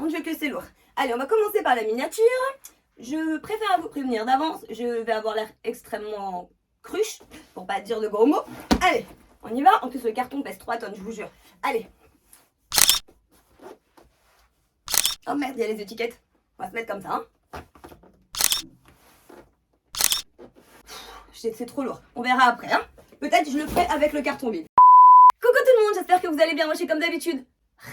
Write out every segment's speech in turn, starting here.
mon Dieu que c'est lourd. Allez, on va commencer par la miniature. Je préfère vous prévenir d'avance, je vais avoir l'air extrêmement cruche, pour pas dire de gros mots. Allez, on y va. En plus, le carton pèse 3 tonnes, je vous jure. Allez. Oh merde, il y a les étiquettes. On va se mettre comme ça, hein. C'est trop lourd. On verra après, hein. Peut-être je le ferai avec le carton vide. Coucou tout le monde, j'espère que vous allez bien. Moi, je suis comme d'habitude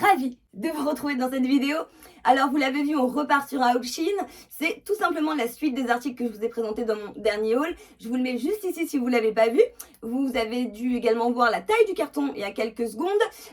ravie de vous retrouver dans cette vidéo. Alors, vous l'avez vu, on repart sur un haul Shein. C'est tout simplement la suite des articles que je vous ai présentés dans mon dernier haul. Je vous le mets juste ici si vous ne l'avez pas vu. Vous avez dû également voir la taille du carton il y a quelques secondes.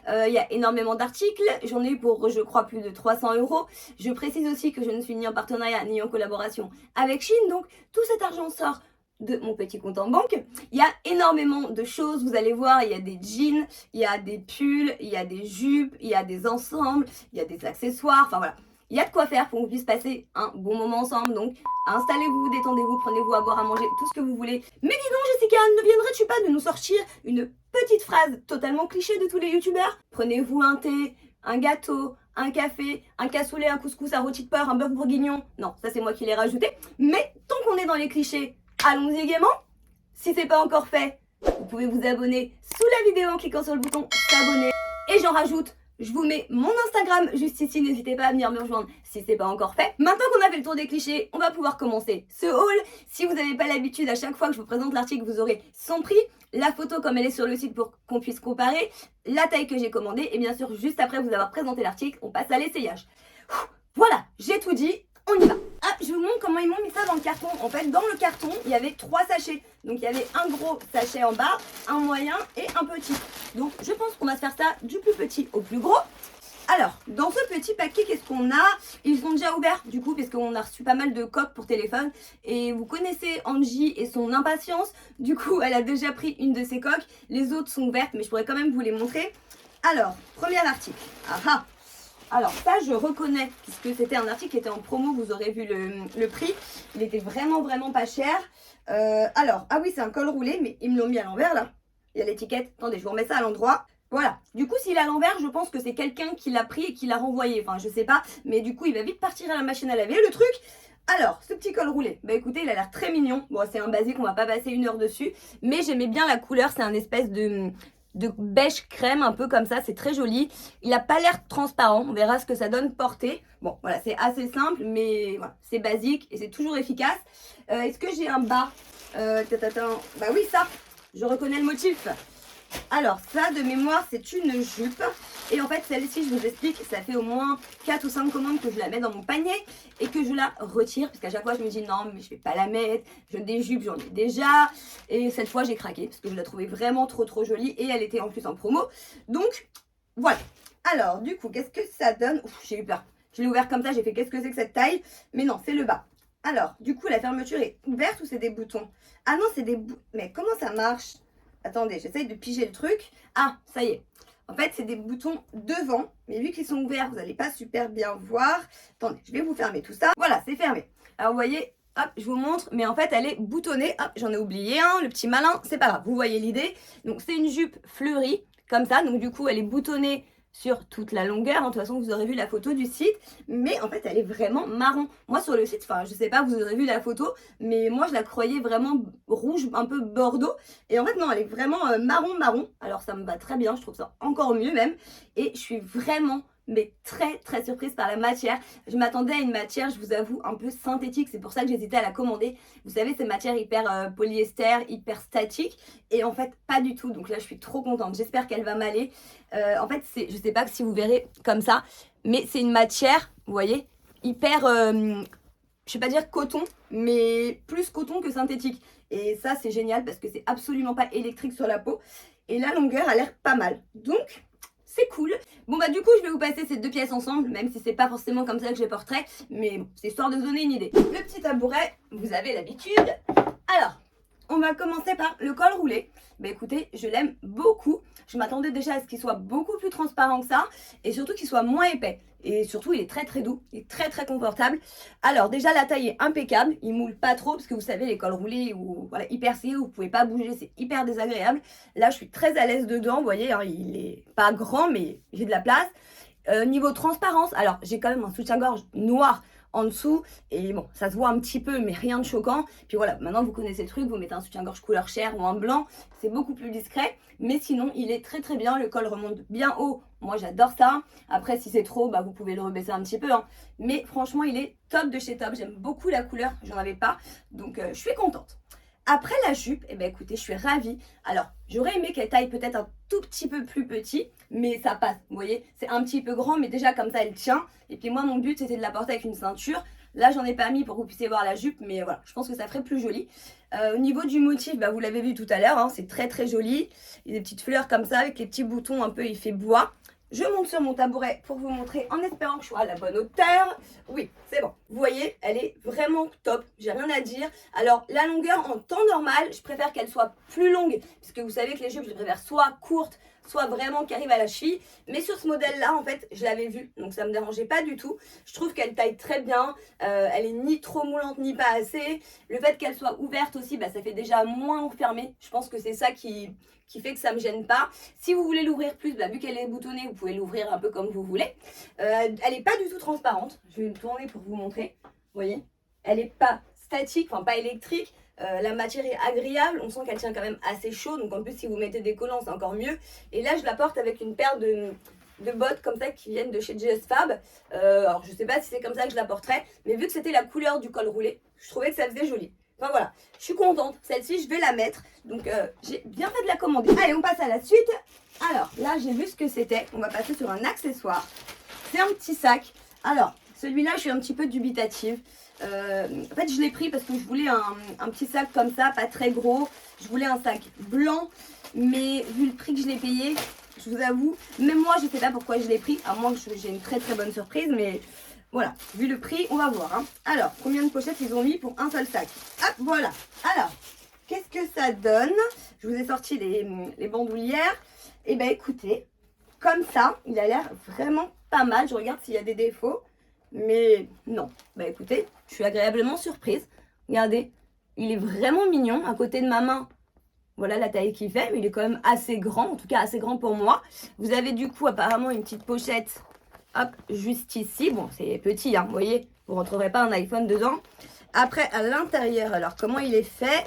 Il y a énormément d'articles. J'en ai eu pour, je crois, plus de 300 €. Je précise aussi que je ne suis ni en partenariat ni en collaboration avec Shein. Donc, tout cet argent sort de mon petit compte en banque. Il y a énormément de choses, vous allez voir, il y a des jeans, il y a des pulls, il y a des jupes, il y a des ensembles, il y a des accessoires, enfin voilà. Il y a de quoi faire pour qu'on puisse passer un bon moment ensemble. Donc installez-vous, détendez-vous, prenez-vous à boire, à manger, tout ce que vous voulez. Mais dis donc Jessica, ne viendrais-tu pas de nous sortir une petite phrase totalement cliché de tous les youtubeurs? Prenez-vous un thé, un gâteau, un café, un cassoulet, un couscous, un rôti de porc, un bœuf bourguignon. Non, ça c'est moi qui l'ai rajouté. Mais tant qu'on est dans les clichés, allons-y gaiement. Si c'est pas encore fait, vous pouvez vous abonner sous la vidéo en cliquant sur le bouton s'abonner. Et j'en rajoute, je vous mets mon Instagram juste ici, n'hésitez pas à venir me rejoindre si c'est pas encore fait. Maintenant qu'on a fait le tour des clichés, on va pouvoir commencer ce haul. Si vous n'avez pas l'habitude, à chaque fois que je vous présente l'article, vous aurez son prix, la photo comme elle est sur le site pour qu'on puisse comparer, la taille que j'ai commandée et bien sûr juste après vous avoir présenté l'article, on passe à l'essayage. Voilà, j'ai tout dit, on y va. Ah, je vous montre comment ils m'ont mis ça dans le carton. En fait, dans le carton, il y avait 3 sachets. Donc, il y avait un gros sachet en bas, un moyen et un petit. Donc, je pense qu'on va se faire ça du plus petit au plus gros. Alors, dans ce petit paquet, qu'est-ce qu'on a? Ils sont déjà ouverts, du coup, parce qu'on a reçu pas mal de coques pour téléphone. Et vous connaissez Angie et son impatience. Du coup, elle a déjà pris une de ses coques. Les autres sont ouvertes, mais je pourrais quand même vous les montrer. Alors, premier article. Ah ah! Alors ça je reconnais puisque c'était un article qui était en promo, vous aurez vu le prix. Il était vraiment pas cher. Ah oui c'est un col roulé mais ils me l'ont mis à l'envers là. Il y a l'étiquette, attendez je vous remets ça à l'endroit. Voilà, du coup s'il est à l'envers je pense que c'est quelqu'un qui l'a pris et qui l'a renvoyé. Enfin je sais pas, mais du coup il va vite partir à la machine à laver le truc. Alors, ce petit col roulé, bah écoutez, il a l'air très mignon. Bon, c'est un basique, on va pas passer 1 heure dessus. Mais j'aimais bien la couleur, c'est un espèce de beige crème, un peu comme ça, c'est très joli. Il n'a pas l'air transparent, on verra ce que ça donne porté. Bon, voilà, c'est assez simple, mais voilà, c'est basique et c'est toujours efficace. Est-ce que j'ai un bas? Bah oui, ça, je reconnais le motif. Alors ça de mémoire c'est une jupe et en fait celle-ci je vous explique, ça fait au moins 4 ou 5 commandes que je la mets dans mon panier et que je la retire parce qu'à chaque fois je me dis non mais je vais pas la mettre, je des jupes j'en ai déjà et cette fois j'ai craqué parce que je la trouvais vraiment trop jolie et elle était en plus en promo donc voilà. Alors du coup qu'est-ce que ça donne? Ouf, j'ai eu peur, je l'ai ouvert comme ça, j'ai fait qu'est-ce que c'est que cette taille, mais non c'est le bas. Alors du coup la fermeture est ouverte ou c'est des boutons? Ah non c'est des boutons, mais comment ça marche? Attendez, j'essaye de piger le truc. Ah, ça y est. En fait, c'est des boutons devant. Mais vu qu'ils sont ouverts, vous n'allez pas super bien voir. Attendez, je vais vous fermer tout ça. Voilà, c'est fermé. Alors, vous voyez, hop, je vous montre. Mais en fait, elle est boutonnée. Hop, j'en ai oublié un, le petit malin. C'est pas grave, vous voyez l'idée. Donc, c'est une jupe fleurie, comme ça. Donc, du coup, elle est boutonnée sur toute la longueur. De toute façon, vous aurez vu la photo du site. Mais en fait, elle est vraiment marron. Moi, sur le site, enfin, je sais pas, vous aurez vu la photo. Mais moi, je la croyais vraiment rouge, un peu bordeaux. Et en fait, non, elle est vraiment marron. Alors, ça me va très bien. Je trouve ça encore mieux même. Et je suis vraiment mais très surprise par la matière. Je m'attendais à une matière, je vous avoue, un peu synthétique. C'est pour ça que j'hésitais à la commander. Vous savez, ces matières hyper polyester, hyper statique. Et en fait, pas du tout. Donc là, je suis trop contente. J'espère qu'elle va m'aller. En fait, je sais pas si vous verrez comme ça, mais c'est une matière, vous voyez, hyper, je vais pas dire coton, mais plus coton que synthétique. Et ça, c'est génial parce que c'est absolument pas électrique sur la peau. Et la longueur a l'air pas mal. Donc, c'est cool. Bon bah du coup je vais vous passer ces 2 pièces ensemble, même si c'est pas forcément comme ça que je les porterai, mais bon, c'est histoire de donner une idée. Le petit tabouret, vous avez l'habitude. Alors, on va commencer par le col roulé. Bah écoutez, je l'aime beaucoup. Je m'attendais déjà à ce qu'il soit beaucoup plus transparent que ça et surtout qu'il soit moins épais. Et surtout, il est très doux, il est très confortable. Alors déjà, la taille est impeccable, il moule pas trop parce que vous savez, les cols roulés ou voilà, hyper serrés, vous pouvez pas bouger, c'est hyper désagréable. Là, je suis très à l'aise dedans, vous voyez, hein, il est pas grand mais j'ai de la place. Niveau transparence, alors j'ai quand même un soutien-gorge noir en dessous et bon, ça se voit un petit peu mais rien de choquant. Puis voilà, maintenant vous connaissez le truc, vous mettez un soutien-gorge couleur chair ou un blanc, c'est beaucoup plus discret, mais sinon il est très très bien, le col remonte bien haut, moi j'adore ça. Après si c'est trop, bah vous pouvez le rebaisser un petit peu, hein. Mais franchement il est top de chez Top, j'aime beaucoup la couleur, j'en avais pas, donc je suis contente. Après la jupe, eh ben écoutez, je suis ravie. Alors, j'aurais aimé qu'elle taille peut-être un tout petit peu plus petit, mais ça passe, vous voyez. C'est un petit peu grand, mais déjà comme ça, elle tient. Et puis moi, mon but, c'était de la porter avec une ceinture. Là, j'en ai pas mis pour que vous puissiez voir la jupe, mais voilà, je pense que ça ferait plus joli. Au niveau du motif, bah, vous l'avez vu tout à l'heure, hein, c'est très très joli. Il y a des petites fleurs comme ça, avec les petits boutons un peu effet bois. Je monte sur mon tabouret pour vous montrer en espérant que je sois à la bonne hauteur. Oui, c'est bon. Vous voyez, elle est vraiment top. J'ai rien à dire. Alors, la longueur en temps normal, je préfère qu'elle soit plus longue. Puisque vous savez que les jupes, je les préfère soit courtes, soit vraiment qui arrivent à la cheville. Mais sur ce modèle-là, en fait, je l'avais vu. Donc, ça ne me dérangeait pas du tout. Je trouve qu'elle taille très bien. Elle est ni trop moulante, ni pas assez. Le fait qu'elle soit ouverte aussi, bah, ça fait déjà moins fermée. Je pense que c'est ça qui fait que ça me gêne pas. Si vous voulez l'ouvrir plus, bah, vu qu'elle est boutonnée, vous pouvez l'ouvrir un peu comme vous voulez. Elle n'est pas du tout transparente. Je vais me tourner pour vous montrer. Vous voyez, elle n'est pas statique, enfin pas électrique. La matière est agréable, on sent qu'elle tient quand même assez chaud, donc en plus si vous mettez des collants c'est encore mieux. Et là je la porte avec une paire de bottes comme ça qui viennent de chez JS Fab. Alors je sais pas si c'est comme ça que je la porterai, mais vu que c'était la couleur du col roulé, je trouvais que ça faisait joli. Enfin voilà, je suis contente, celle-ci je vais la mettre, donc j'ai bien fait de la commander. Allez, on passe à la suite. Alors là j'ai vu ce que c'était, on va passer sur un accessoire. C'est un petit sac. Alors celui-là je suis un petit peu dubitative. En fait je l'ai pris parce que je voulais un petit sac comme ça, pas très gros. Je voulais un sac blanc, mais vu le prix que je l'ai payé, je vous avoue, même moi je sais pas pourquoi je l'ai pris, à moins que j'ai une très très bonne surprise, mais voilà, vu le prix, on va voir, hein. Alors, combien de pochettes ils ont mis pour un seul sac? Hop, voilà. Alors, qu'est-ce que ça donne? Je vous ai sorti les bandoulières. Et ben écoutez, comme ça, il a l'air vraiment pas mal. Je regarde s'il y a des défauts. Mais non. Bah écoutez, je suis agréablement surprise. Regardez, il est vraiment mignon. À côté de ma main, voilà la taille qu'il fait. Mais il est quand même assez grand, en tout cas assez grand pour moi. Vous avez du coup apparemment une petite pochette. Hop, juste ici. Bon, c'est petit, hein, vous voyez. Vous ne rentrerez pas un iPhone dedans. Après, à l'intérieur, alors comment il est fait?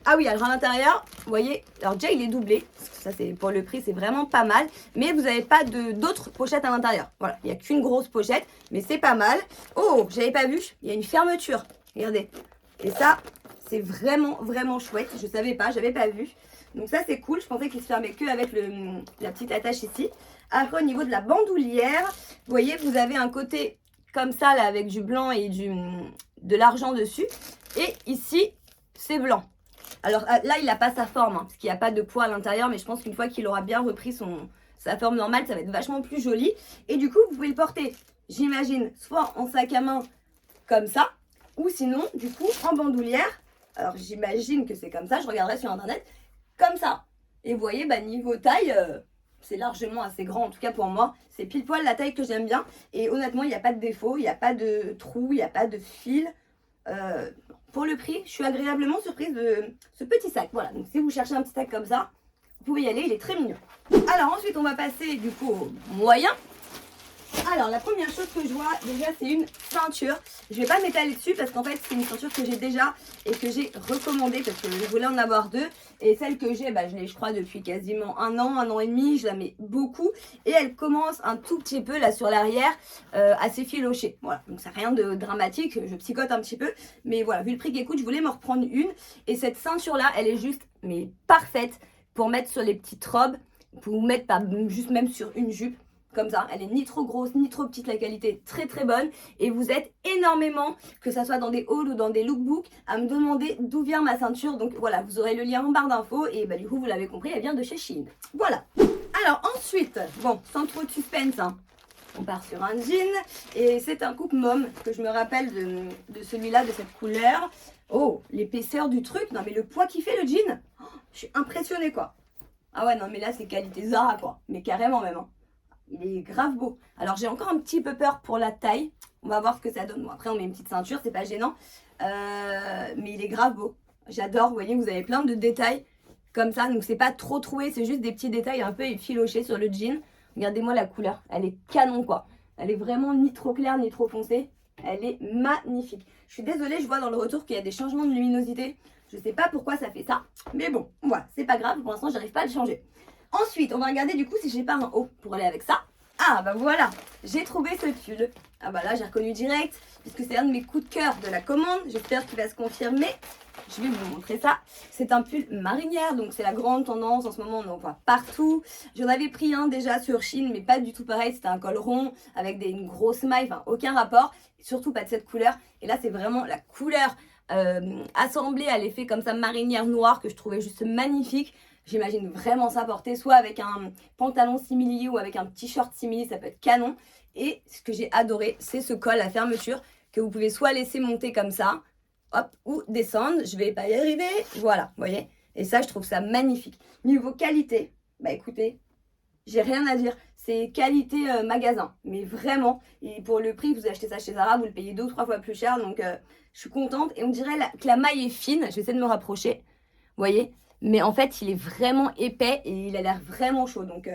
Ah oui, alors à l'intérieur, vous voyez, alors déjà il est doublé. Ça, c'est pour le prix, c'est vraiment pas mal. Mais vous n'avez pas d'autres pochettes à l'intérieur. Voilà, il n'y a qu'une grosse pochette, mais c'est pas mal. Oh, j'avais pas vu, il y a une fermeture. Regardez. Et ça, c'est vraiment, vraiment chouette. Je savais pas, j'avais pas vu. Donc ça, c'est cool. Je pensais qu'il se fermait que avec la petite attache ici. Après, au niveau de la bandoulière, vous voyez, vous avez un côté comme ça, là, avec du blanc et de l'argent dessus. Et ici, c'est blanc. Alors là, il n'a pas sa forme, hein, parce qu'il n'y a pas de poids à l'intérieur, mais je pense qu'une fois qu'il aura bien repris sa forme normale, ça va être vachement plus joli. Et du coup, vous pouvez le porter, j'imagine, soit en sac à main, comme ça, ou sinon, du coup, en bandoulière. Alors, j'imagine que c'est comme ça, je regarderai sur Internet, comme ça. Et vous voyez, bah, niveau taille, c'est largement assez grand, en tout cas pour moi. C'est pile poil la taille que j'aime bien. Et honnêtement, il n'y a pas de défaut, il n'y a pas de trou, il n'y a pas de fil. Pour le prix, je suis agréablement surprise de ce petit sac. Voilà, donc si vous cherchez un petit sac comme ça, vous pouvez y aller, il est très mignon. Alors ensuite, on va passer du coup au moyen. Alors la première chose que je vois déjà, c'est une ceinture. Je vais pas m'étaler dessus parce qu'en fait c'est une ceinture que j'ai déjà et que j'ai recommandée parce que je voulais en avoir deux. Et celle que j'ai, bah, je l'ai je crois depuis quasiment un an et demi. Je la mets beaucoup et elle commence un tout petit peu là sur l'arrière à s'effilocher. Voilà, donc c'est rien de dramatique, je psychote un petit peu. Mais voilà, vu le prix qu'elle coûte, je voulais m'en reprendre une. Et cette ceinture là, elle est juste mais parfaite pour mettre sur les petites robes, pour mettre pas juste même sur une jupe. Comme ça, elle est ni trop grosse ni trop petite, la qualité est très très bonne. Et vous êtes énormément, que ça soit dans des hauls ou dans des lookbooks, à me demander d'où vient ma ceinture. Donc voilà, vous aurez le lien en barre d'infos. Et bah du coup, vous l'avez compris, elle vient de chez Shein. Voilà. Alors ensuite, bon, sans trop de suspense, hein, on part sur un jean. Et c'est un coupe mom, que je me rappelle de celui-là, de cette couleur. Oh, l'épaisseur du truc. Non mais le poids qu'il fait le jean, oh, je suis impressionnée quoi. Ah ouais, non mais là c'est qualité Zara quoi. Mais carrément même, hein. Il est grave beau. Alors j'ai encore un petit peu peur pour la taille. On va voir ce que ça donne. Bon, après on met une petite ceinture, c'est pas gênant. Mais il est grave beau. J'adore, vous voyez, vous avez plein de détails comme ça. Donc c'est pas trop troué, c'est juste des petits détails un peu effilochés sur le jean. Regardez-moi la couleur, elle est canon quoi. Elle est vraiment ni trop claire ni trop foncée. Elle est magnifique. Je suis désolée, je vois dans le retour qu'il y a des changements de luminosité. Je sais pas pourquoi ça fait ça. Mais bon, voilà, c'est pas grave. Pour l'instant, j'arrive pas à le changer. Ensuite, on va regarder du coup si j'ai pas un haut pour aller avec ça. Ah bah voilà, j'ai trouvé ce pull. Ah bah là, j'ai reconnu direct, puisque c'est un de mes coups de cœur de la commande. J'espère qu'il va se confirmer. Je vais vous montrer ça. C'est un pull marinière, donc c'est la grande tendance en ce moment, on en voit partout. J'en avais pris un déjà sur Shein, mais pas du tout pareil. C'était un col rond avec une grosse maille, enfin aucun rapport. Surtout pas de cette couleur. Et là, c'est vraiment la couleur assemblée à l'effet comme ça marinière noire que je trouvais juste magnifique. J'imagine vraiment ça porter soit avec un pantalon simili ou avec un t-shirt simili, ça peut être canon. Et ce que j'ai adoré, c'est ce col à fermeture que vous pouvez soit laisser monter comme ça, hop, ou descendre. Je vais pas y arriver, voilà, vous voyez. Et ça, je trouve ça magnifique. Niveau qualité, bah écoutez, j'ai rien à dire. C'est qualité magasin, mais vraiment. Et pour le prix, vous achetez ça chez Zara, vous le payez 2 ou 3 fois plus cher. Donc, je suis contente. Et on dirait que la maille est fine. Je vais essayer de me rapprocher. Vous voyez? Mais en fait, il est vraiment épais et il a l'air vraiment chaud. Donc,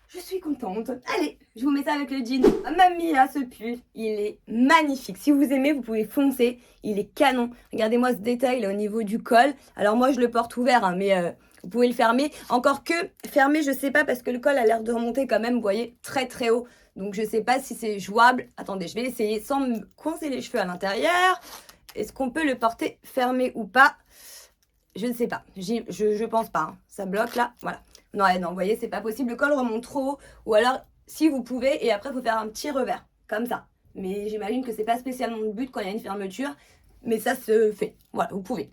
je suis contente. Allez, je vous mets ça avec le jean. Mamie, là, ce pull, il est magnifique. Si vous aimez, vous pouvez foncer. Il est canon. Regardez-moi ce détail là au niveau du col. Alors moi, je le porte ouvert, hein, mais vous pouvez le fermer. Encore que fermer, je sais pas, parce que le col a l'air de remonter quand même, vous voyez, très très haut. Donc je sais pas si c'est jouable. Attendez, je vais essayer sans me coincer les cheveux à l'intérieur. Est-ce qu'on peut le porter fermé ou pas? Je ne sais pas. Je pense pas. Hein. Ça bloque là. Voilà. Non, non, vous voyez, c'est pas possible. Le col remonte trop haut. Ou alors, si vous pouvez, et après, il faut faire un petit revers. Comme ça. Mais j'imagine que c'est pas spécialement le but quand il y a une fermeture. Mais ça se fait. Voilà, vous pouvez.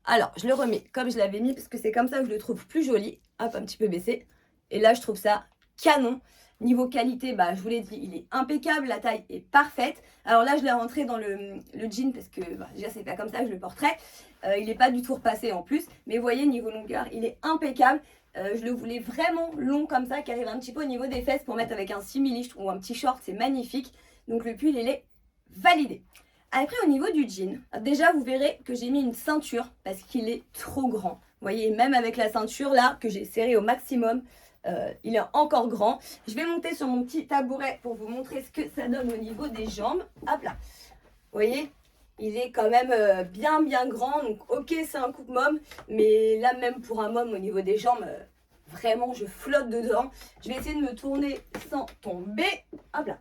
Alors, je le remets comme je l'avais mis. Parce que c'est comme ça que je le trouve plus joli. Hop, un petit peu baissé. Et là, je trouve ça canon. Niveau qualité, bah, je vous l'ai dit, il est impeccable. La taille est parfaite. Alors là, je l'ai rentré dans le jean parce que bah, déjà, c'est pas comme ça que je le porterai. Il n'est pas du tout repassé en plus. Mais vous voyez, niveau longueur, il est impeccable. Je le voulais vraiment long comme ça, qui arrive un petit peu au niveau des fesses pour mettre avec un simili, je trouve, ou un petit short, c'est magnifique. Donc le pull, il est validé. Après, au niveau du jean, déjà, vous verrez que j'ai mis une ceinture parce qu'il est trop grand. Vous voyez, même avec la ceinture là, que j'ai serrée au maximum, il est encore grand. Je vais monter sur mon petit tabouret pour vous montrer ce que ça donne au niveau des jambes. Hop là. Vous voyez, il est quand même bien grand. Donc ok, c'est un coupe môme. Mais là, même pour un môme au niveau des jambes, vraiment, je flotte dedans. Je vais essayer de me tourner sans tomber. Hop là.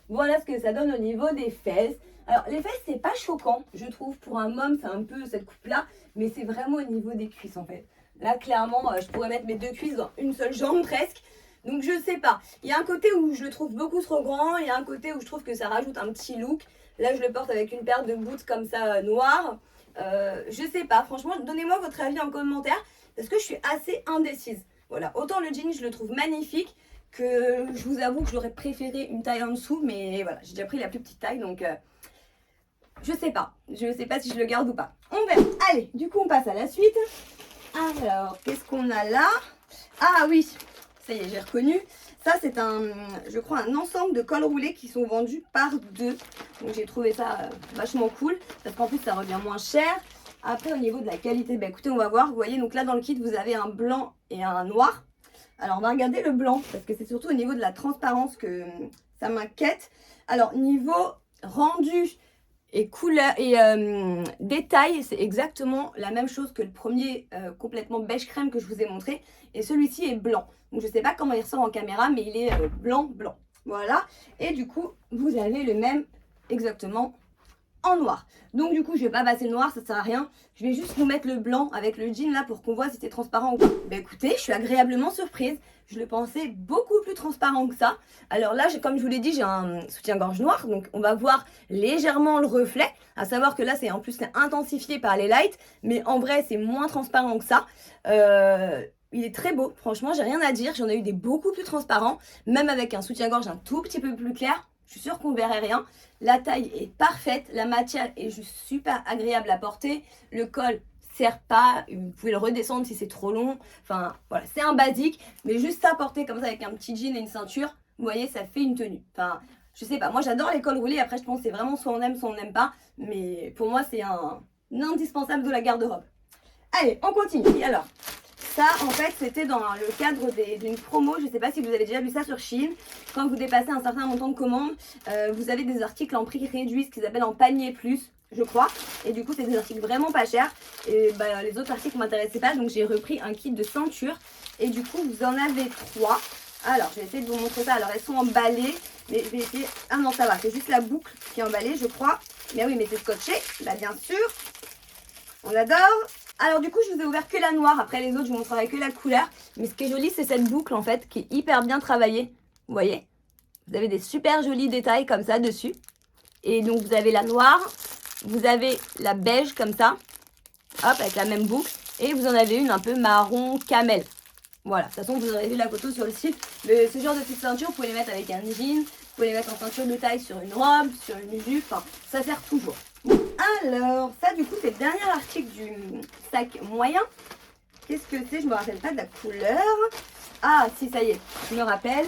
Voilà ce que ça donne au niveau des fesses. Alors, les fesses, c'est pas choquant, je trouve. Pour un môme, c'est un peu cette coupe-là. Mais c'est vraiment au niveau des cuisses, en fait. Là, clairement, je pourrais mettre mes 2 cuisses dans une seule jambe, presque. Donc, je sais pas. Il y a un côté où je le trouve beaucoup trop grand. Il y a un côté où je trouve que ça rajoute un petit look. Là, je le porte avec une paire de boots comme ça, noires. Je sais pas. Franchement, donnez-moi votre avis en commentaire. Parce que je suis assez indécise. Voilà. Autant le jean, je le trouve magnifique. Que je vous avoue que j'aurais préféré une taille en dessous. Mais voilà, j'ai déjà pris la plus petite taille. Donc, je sais pas. Je sais pas si je le garde ou pas. On verra. Allez, du coup, on passe à la suite. Alors, qu'est-ce qu'on a là? Ah oui, ça y est, j'ai reconnu. Ça, c'est je crois, un ensemble de cols roulés qui sont vendus par 2. Donc, j'ai trouvé ça vachement cool. Parce qu'en plus, ça revient moins cher. Après, au niveau de la qualité, bah, écoutez, on va voir. Vous voyez, donc là, dans le kit, vous avez un blanc et un noir. Alors, on va regarder le blanc. Parce que c'est surtout au niveau de la transparence que ça m'inquiète. Alors, niveau rendu et couleur et détail, c'est exactement la même chose que le premier complètement beige crème que je vous ai montré. Et celui-ci est blanc. Donc je sais pas comment il ressort en caméra, mais il est blanc. Voilà. Et du coup, vous avez le même exactement en noir. Donc du coup, je vais pas passer le noir, ça sert à rien. Je vais juste vous mettre le blanc avec le jean là pour qu'on voit si c'est transparent ou pas. Bah écoutez, je suis agréablement surprise. Je le pensais beaucoup plus transparent que ça. Alors là, comme je vous l'ai dit, j'ai un soutien-gorge noir. Donc on va voir légèrement le reflet. À savoir que là, c'est en plus c'est intensifié par les lights. Mais en vrai, c'est moins transparent que ça. Il est très beau. Franchement, j'ai rien à dire. J'en ai eu des beaucoup plus transparents. Même avec un soutien-gorge un tout petit peu plus clair. Je suis sûre qu'on verrait rien. La taille est parfaite. La matière est juste super agréable à porter. Le col sert pas. Vous pouvez le redescendre si c'est trop long. Enfin, voilà, c'est un basique. Mais juste à porter comme ça avec un petit jean et une ceinture, vous voyez, ça fait une tenue. Enfin, je sais pas. Moi, j'adore les cols roulés. Après, je pense que c'est vraiment soit on aime, soit on n'aime pas. Mais pour moi, c'est un indispensable de la garde-robe. Allez, on continue. Alors, Ça, en fait, c'était dans le cadre d'une promo. Je ne sais pas si vous avez déjà vu ça sur Shein. Quand vous dépassez un certain montant de commandes, vous avez des articles en prix réduit, ce qu'ils appellent en panier plus, je crois. Et du coup, c'est des articles vraiment pas chers. Et bah, les autres articles ne m'intéressaient pas, donc j'ai repris un kit de ceinture. Et du coup, vous en avez 3. Alors, je vais essayer de vous montrer ça. Alors, elles sont emballées, mais je vais essayer... Ah non, ça va, c'est juste la boucle qui est emballée, je crois. Mais oui, mais c'est scotché, bah bien sûr. On adore. Alors du coup, je vous ai ouvert que la noire. Après les autres, je vous montrerai que la couleur. Mais ce qui est joli, c'est cette boucle en fait, qui est hyper bien travaillée. Vous voyez? Vous avez des super jolis détails comme ça dessus. Et donc, vous avez la noire. Vous avez la beige comme ça. Hop, avec la même boucle. Et vous en avez une un peu marron camel. Voilà, de toute façon, vous aurez vu la photo sur le site. Mais ce genre de petite ceinture, vous pouvez les mettre avec un jean. Vous pouvez les mettre en ceinture de taille sur une robe, sur une jupe. Enfin, ça sert toujours. Alors, ça du coup, c'est le dernier article du sac moyen. Qu'est-ce que c'est? Je me rappelle pas de la couleur. Ah, si, ça y est, je me rappelle.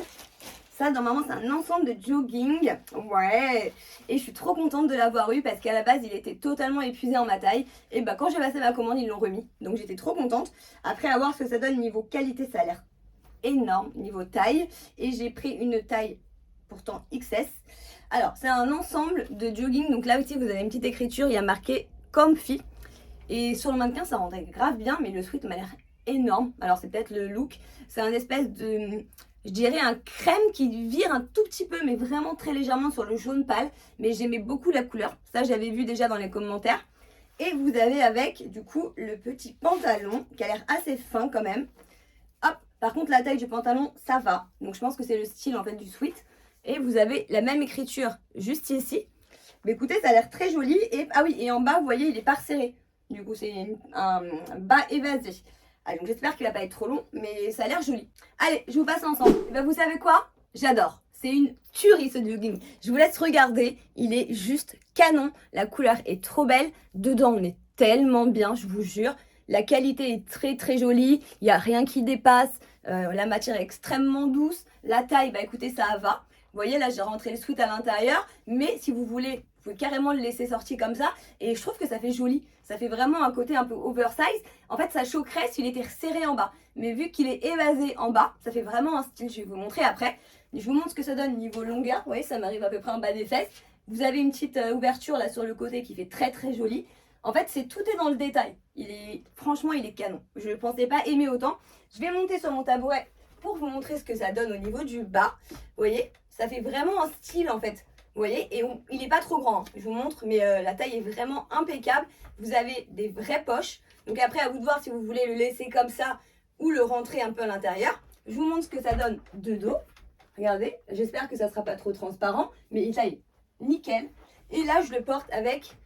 Ça, normalement, c'est un ensemble de jogging. Ouais. Et je suis trop contente de l'avoir eu parce qu'à la base, il était totalement épuisé en ma taille. Et bah, quand j'ai passé ma commande, ils l'ont remis. Donc, j'étais trop contente. Après, à voir ce que ça donne niveau qualité, ça a l'air énorme. Niveau taille. Et j'ai pris une taille pourtant XS. Alors, c'est un ensemble de jogging. Donc là aussi, vous avez une petite écriture. Il y a marqué Comfy. Et sur le mannequin, ça rendrait grave bien. Mais le sweat m'a l'air énorme. Alors, c'est peut-être le look. C'est un espèce de... Je dirais un crème qui vire un tout petit peu, mais vraiment très légèrement sur le jaune pâle. Mais j'aimais beaucoup la couleur. Ça, j'avais vu déjà dans les commentaires. Et vous avez avec, du coup, le petit pantalon qui a l'air assez fin quand même. Hop, par contre, la taille du pantalon, ça va. Donc, je pense que c'est le style, en fait, du sweat. Et vous avez la même écriture juste ici. Mais écoutez, ça a l'air très joli. Et, ah oui, et en bas, vous voyez, il est pas resserré. Du coup, c'est un bas évasé. Ah, donc j'espère qu'il va pas être trop long, mais ça a l'air joli. Allez, je vous passe ensemble. Et ben, vous savez quoi? J'adore. C'est une tuerie ce jogging. Je vous laisse regarder. Il est juste canon. La couleur est trop belle. Dedans, on est tellement bien, je vous jure. La qualité est très très jolie. Il n'y a rien qui dépasse. La matière est extrêmement douce. La taille, bah écoutez, ça va. Vous voyez, là, j'ai rentré le sweat à l'intérieur. Mais si vous voulez, vous pouvez carrément le laisser sortir comme ça. Et je trouve que ça fait joli. Ça fait vraiment un côté un peu oversize. En fait, ça choquerait s'il était serré en bas. Mais vu qu'il est évasé en bas, ça fait vraiment un style. Je vais vous montrer après. Je vous montre ce que ça donne niveau longueur. Vous voyez, ça m'arrive à peu près en bas des fesses. Vous avez une petite ouverture là sur le côté qui fait très très joli. En fait, tout est dans le détail. Franchement, il est canon. Je ne pensais pas aimer autant. Je vais monter sur mon tabouret pour vous montrer ce que ça donne au niveau du bas. Vous voyez, ça fait vraiment un style en fait. Vous voyez, et il n'est pas trop grand, hein. Je vous montre, mais la taille est vraiment impeccable. Vous avez des vraies poches. Donc après, à vous de voir si vous voulez le laisser comme ça ou le rentrer un peu à l'intérieur. Je vous montre ce que ça donne de dos. Regardez, j'espère que ça ne sera pas trop transparent, mais il taille nickel. Et là, je le porte avec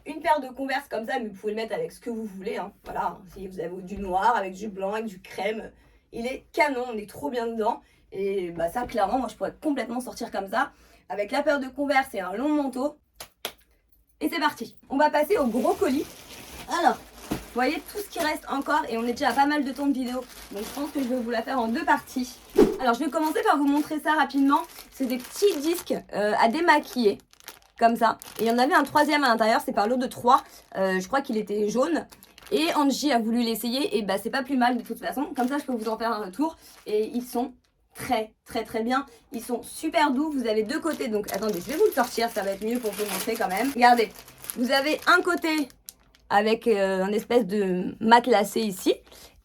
une paire de Converse comme ça, mais vous pouvez le mettre avec ce que vous voulez. Hein. Voilà, si vous avez du noir, avec du blanc, avec du crème, il est canon, on est trop bien dedans. Et bah ça, clairement, moi, je pourrais complètement sortir comme ça, avec la paire de Converse et un long manteau. Et c'est parti. On va passer au gros colis. Alors, vous voyez tout ce qui reste encore, et on est déjà à pas mal de temps de vidéo. Donc, je pense que je vais vous la faire en 2 parties. Alors, je vais commencer par vous montrer ça rapidement. C'est des petits disques à démaquiller. Comme ça. Et il y en avait un 3e à l'intérieur, c'est par lot de 3. Je crois qu'il était jaune. Et Angie a voulu l'essayer. Et bah c'est pas plus mal de toute façon. Comme ça, je peux vous en faire un retour. Et ils sont très très très bien. Ils sont super doux. Vous avez 2 côtés. Donc attendez, je vais vous le sortir. Ça va être mieux pour vous montrer quand même. Regardez. Vous avez un côté avec un espèce de matelassé ici.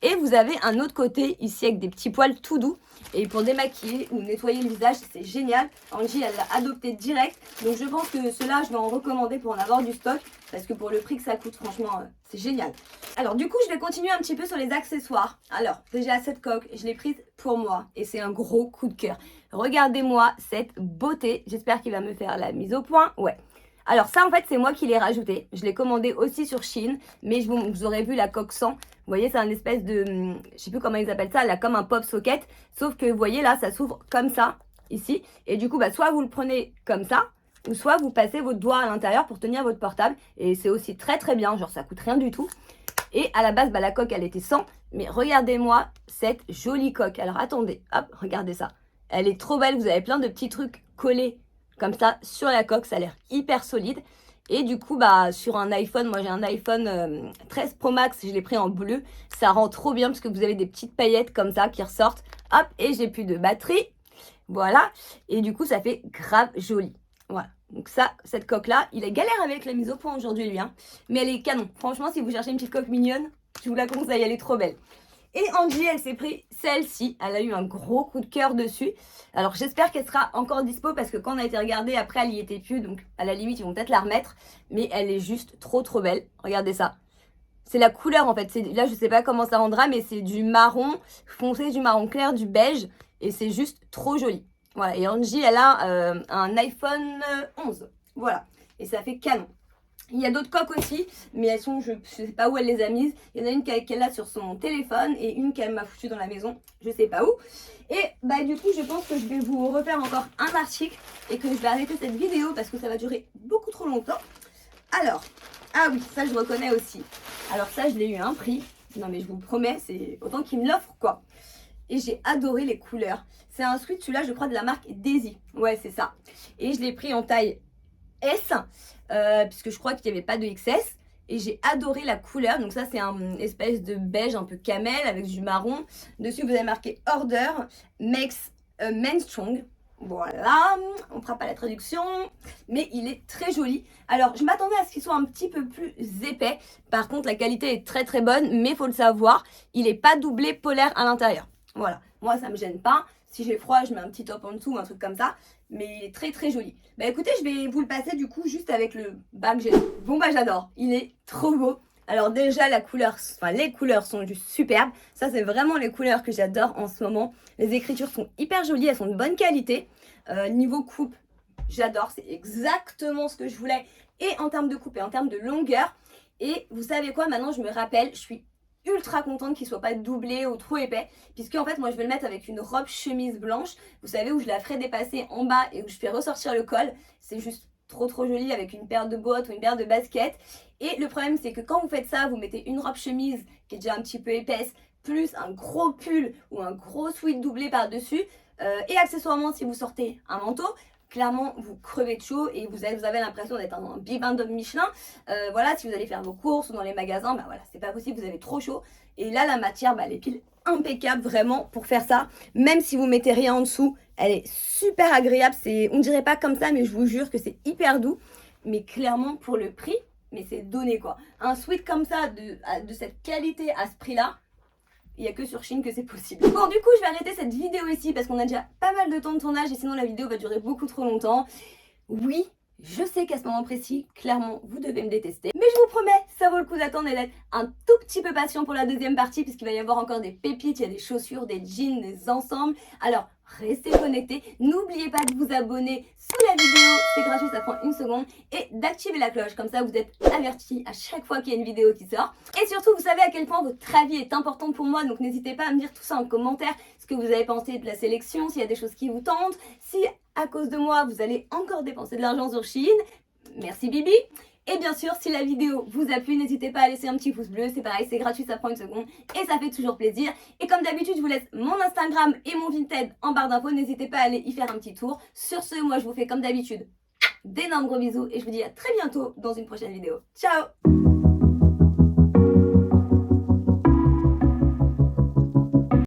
Et vous avez un autre côté ici avec des petits poils tout doux. Et pour démaquiller ou nettoyer le visage, c'est génial. Angie, elle l'a adopté direct. Donc je pense que cela, je vais en recommander pour en avoir du stock. Parce que pour le prix que ça coûte, franchement, c'est génial. Alors du coup, je vais continuer un petit peu sur les accessoires. Alors, déjà cette coque, je l'ai prise pour moi. Et c'est un gros coup de cœur. Regardez-moi cette beauté. J'espère qu'il va me faire la mise au point. Ouais. Alors ça, en fait, c'est moi qui l'ai rajouté. Je l'ai commandé aussi sur Shein. Mais vous aurez vu la coque sans. Vous voyez, c'est un espèce de, je sais plus comment ils appellent ça, là, comme un pop socket. Sauf que, vous voyez, là, ça s'ouvre comme ça, ici. Et du coup, bah, soit vous le prenez comme ça, ou soit vous passez votre doigt à l'intérieur pour tenir votre portable. Et c'est aussi très, très bien. Genre, ça coûte rien du tout. Et à la base, bah, la coque, elle était sans. Mais regardez-moi cette jolie coque. Alors, attendez. Hop, regardez ça. Elle est trop belle. Vous avez plein de petits trucs collés comme ça sur la coque. Ça a l'air hyper solide. Et du coup, bah, sur un iPhone, moi j'ai un iPhone 13 Pro Max, je l'ai pris en bleu. Ça rend trop bien parce que vous avez des petites paillettes comme ça qui ressortent. Hop, et j'ai plus de batterie. Voilà. Et du coup, ça fait grave joli. Voilà. Donc ça, cette coque-là, il est galère avec la mise au point aujourd'hui, lui. Hein. Mais elle est canon. Franchement, si vous cherchez une petite coque mignonne, je vous la conseille, elle est trop belle. Et Angie, elle s'est pris celle-ci. Elle a eu un gros coup de cœur dessus. Alors j'espère qu'elle sera encore dispo parce que quand on a été regardé, après elle y était plus. Donc à la limite, ils vont peut-être la remettre. Mais elle est juste trop belle. Regardez ça. C'est la couleur en fait. Là, je sais pas comment ça rendra, mais c'est du marron foncé, du marron clair, du beige. Et c'est juste trop joli. Voilà. Et Angie, elle a un iPhone 11. Voilà. Et ça fait canon. Il y a d'autres coques aussi, mais elles sont, je ne sais pas où elle les a mises. Il y en a une qu'elle a sur son téléphone et une qu'elle m'a foutue dans la maison, je sais pas où. Et bah du coup, je pense que je vais vous refaire encore un article et que je vais arrêter cette vidéo parce que ça va durer beaucoup trop longtemps. Alors, ah oui, ça je reconnais aussi. Alors ça, je l'ai eu à un prix. Non mais je vous promets, c'est autant qu'il me l'offre quoi. Et j'ai adoré les couleurs. C'est un sweat, celui-là, je crois, de la marque Daisy. Ouais, c'est ça. Et je l'ai pris en taille S, puisque je crois qu'il n'y avait pas de XS. Et j'ai adoré la couleur. Donc ça, c'est un espèce de beige un peu camel avec du marron. Dessus, vous avez marqué Order makes a man strong. Voilà, on ne fera pas la traduction, mais il est très joli. Alors, je m'attendais à ce qu'il soit un petit peu plus épais. Par contre, la qualité est très bonne, mais il faut le savoir, il n'est pas doublé polaire à l'intérieur. Voilà, moi ça me gêne pas. Si j'ai froid, je mets un petit top en dessous, un truc comme ça. Mais il est très joli. Bah écoutez, je vais vous le passer du coup juste avec le bas que j'ai. Bon bah j'adore, il est trop beau. Alors déjà la couleur, enfin les couleurs sont juste superbes. Ça c'est vraiment les couleurs que j'adore en ce moment. Les écritures sont hyper jolies, elles sont de bonne qualité. Niveau coupe, j'adore, c'est exactement ce que je voulais. Et en termes de coupe et en termes de longueur. Et vous savez quoi, maintenant je me rappelle, je suis ultra contente qu'il soit pas doublé ou trop épais, puisque en fait moi je vais le mettre avec une robe chemise blanche, vous savez, où je la ferai dépasser en bas et où je fais ressortir le col. C'est juste trop joli avec une paire de bottes ou une paire de baskets. Et le problème c'est que quand vous faites ça, vous mettez une robe chemise qui est déjà un petit peu épaisse, plus un gros pull ou un gros sweat doublé par dessus, et accessoirement si vous sortez un manteau, clairement vous crevez de chaud et vous avez l'impression d'être un bibin de Michelin. Voilà, si vous allez faire vos courses ou dans les magasins, bah voilà, c'est pas possible, vous avez trop chaud. Et là la matière, bah, elle est pile impeccable vraiment pour faire ça. Même si vous mettez rien en dessous, elle est super agréable. On dirait pas comme ça, mais je vous jure que c'est hyper doux. Mais clairement pour le prix, mais c'est donné quoi. Un sweat comme ça, de cette qualité à ce prix-là, il n'y a que sur Shein que c'est possible. Bon, du coup, je vais arrêter cette vidéo ici parce qu'on a déjà pas mal de temps de tournage et sinon la vidéo va durer beaucoup trop longtemps. Oui, je sais qu'à ce moment précis, clairement, vous devez me détester. Mais je vous promets, ça vaut le coup d'attendre et d'être un tout petit peu patient pour la deuxième partie puisqu'il va y avoir encore des pépites, il y a des chaussures, des jeans, des ensembles. Alors, restez connectés. N'oubliez pas de vous abonner sous la vidéo, c'est gratuit, ça prend une seconde. Et d'activer la cloche, comme ça vous êtes avertis à chaque fois qu'il y a une vidéo qui sort. Et surtout, vous savez à quel point votre avis est important pour moi, donc n'hésitez pas à me dire tout ça en commentaire. Ce que vous avez pensé de la sélection, s'il y a des choses qui vous tentent. Si à cause de moi, vous allez encore dépenser de l'argent sur Shein, merci Bibi. Et bien sûr, si la vidéo vous a plu, n'hésitez pas à laisser un petit pouce bleu. C'est pareil, c'est gratuit, ça prend une seconde et ça fait toujours plaisir. Et comme d'habitude, je vous laisse mon Instagram et mon Vinted en barre d'infos. N'hésitez pas à aller y faire un petit tour. Sur ce, moi, je vous fais comme d'habitude d'énormes gros bisous et je vous dis à très bientôt dans une prochaine vidéo. Ciao!